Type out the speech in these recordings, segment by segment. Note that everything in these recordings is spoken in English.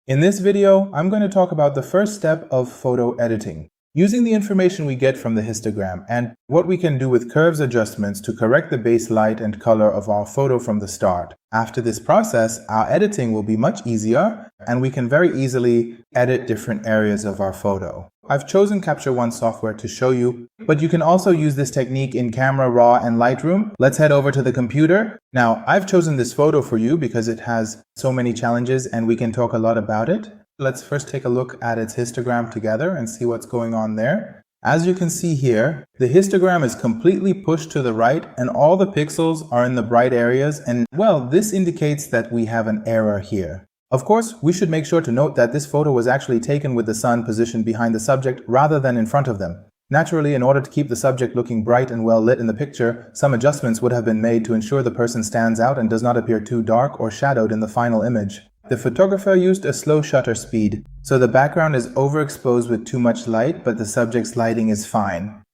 In this video, I'm going to talk about the first step of photo editing, using the information we get from the histogram and what we can do with curves adjustments to correct the base light and color of our photo from the start. After this process, our editing will be much easier and we can very easily edit different areas of our photo. I've chosen Capture One software to show you, but you can also use this technique in Camera Raw and Lightroom. Let's head over to the computer. Now, I've chosen this photo for you because it has so many challenges and we can talk a lot about it. Let's first take a look at its histogram together and see what's going on there. As you can see here, the histogram is completely pushed to the right and all the pixels are in the bright areas, and well, this indicates that we have an error here. Of course, we should make sure to note that this photo was actually taken with the sun positioned behind the subject rather than in front of them. Naturally, in order to keep the subject looking bright and well lit in the picture, some adjustments would have been made to ensure the person stands out and does not appear too dark or shadowed in the final image. The photographer used a slow shutter speed, so the background is overexposed with too much light, but the subject's lighting is fine.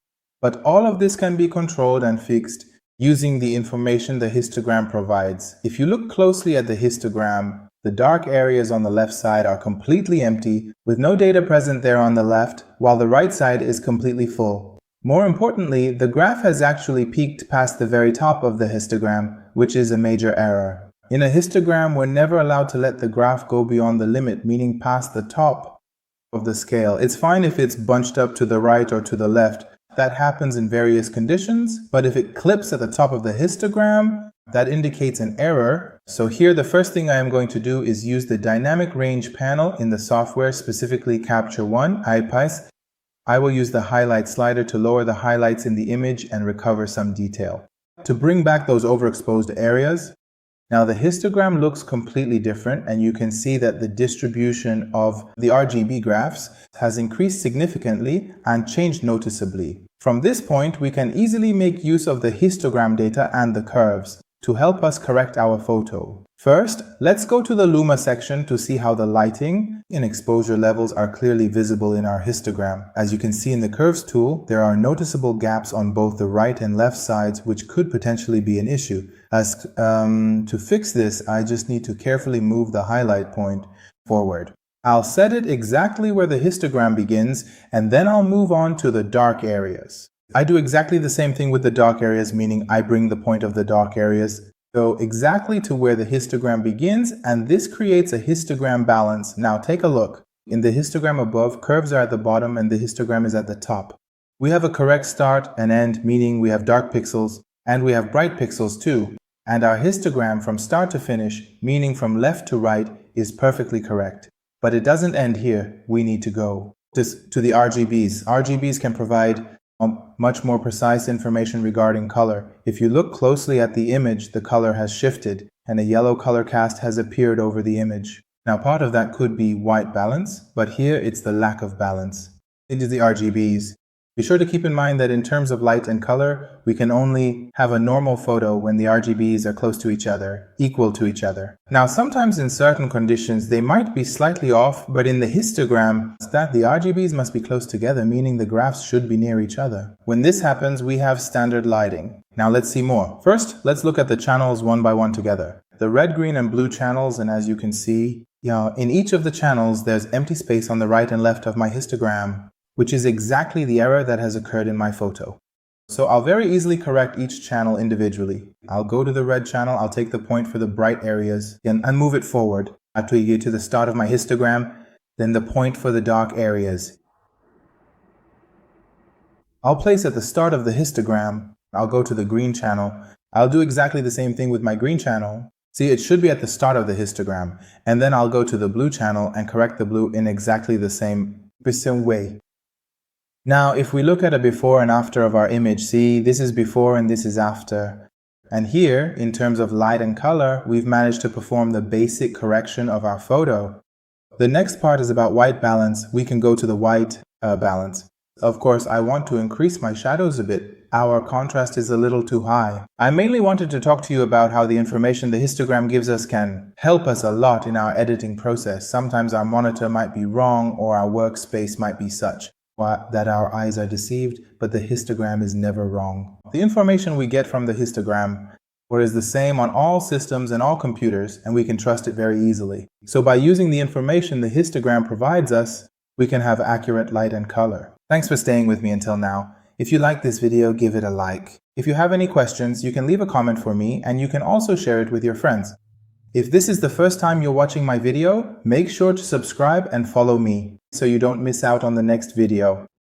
But all of this can be controlled and fixed using the information the histogram provides. If you look closely at the histogram, the dark areas on the left side are completely empty, with no data present there on the left, while the right side is completely full. More importantly, the graph has actually peaked past the very top of the histogram, which is a major error. In a histogram, we're never allowed to let the graph go beyond the limit, meaning past the top of the scale. It's fine if it's bunched up to the right or to the left. That happens in various conditions, but if it clips at the top of the histogram, that indicates an error. So here the first thing I am going to do is use the dynamic range panel in the software, specifically Capture One eyepiece. I will use the highlight slider to lower the highlights in the image and recover some detail to bring back those overexposed areas. Now the histogram looks completely different, and you can see that the distribution of the RGB graphs has increased significantly and changed noticeably. From this point, we can easily make use of the histogram data and the curves to help us correct our photo. First, let's go to the luma section to see how the lighting and exposure levels are clearly visible in our histogram. As you can see in the curves tool, there are noticeable gaps on both the right and left sides, which could potentially be an issue. To fix this, I just need to carefully move the highlight point forward. I'll set it exactly where the histogram begins, and then I'll move on to the dark areas. I do exactly the same thing with the dark areas, meaning I bring the point of the dark areas so exactly to where the histogram begins, and this creates a histogram balance. Now take a look. In the histogram above, curves are at the bottom and the histogram is at the top. We have a correct start and end, meaning we have dark pixels and we have bright pixels too. And our histogram from start to finish, meaning from left to right, is perfectly correct. But it doesn't end here. We need to go to the RGBs. RGBs can provide much more precise information regarding color. If you look closely at the image, the color has shifted and a yellow color cast has appeared over the image. Now part of that could be white balance, but here it's the lack of balance. Into the RGBs. Be sure to keep in mind that in terms of light and color, we can only have a normal photo when the RGBs are close to each other, equal to each other. Now, sometimes in certain conditions, they might be slightly off, but in the histogram, the RGBs must be close together, meaning the graphs should be near each other. When this happens, we have standard lighting. Now let's see more. First, let's look at the channels one by one together. The red, green, and blue channels, and as you can see, in each of the channels, there's empty space on the right and left of my histogram, which is exactly the error that has occurred in my photo. So I'll very easily correct each channel individually. I'll go to the red channel, I'll take the point for the bright areas and move it forward until you get to the start of my histogram, then the point for the dark areas. I'll place at the start of the histogram, I'll go to the green channel. I'll do exactly the same thing with my green channel. See, it should be at the start of the histogram, and then I'll go to the blue channel and correct the blue in exactly the same way. Now, if we look at a before and after of our image, see, this is before and this is after. And here, in terms of light and color, we've managed to perform the basic correction of our photo. The next part is about white balance. We can go to the white balance. Of course, I want to increase my shadows a bit. Our contrast is a little too high. I mainly wanted to talk to you about how the information the histogram gives us can help us a lot in our editing process. Sometimes our monitor might be wrong or our workspace might be such that our eyes are deceived, but the histogram is never wrong. The information we get from the histogram or is the same on all systems and all computers, and we can trust it very easily. So by using the information the histogram provides us, we can have accurate light and color. Thanks for staying with me until now. If you like this video, give it a like. If you have any questions, you can leave a comment for me, and you can also share it with your friends. If this is the first time you're watching my video, make sure to subscribe and follow me so you don't miss out on the next video.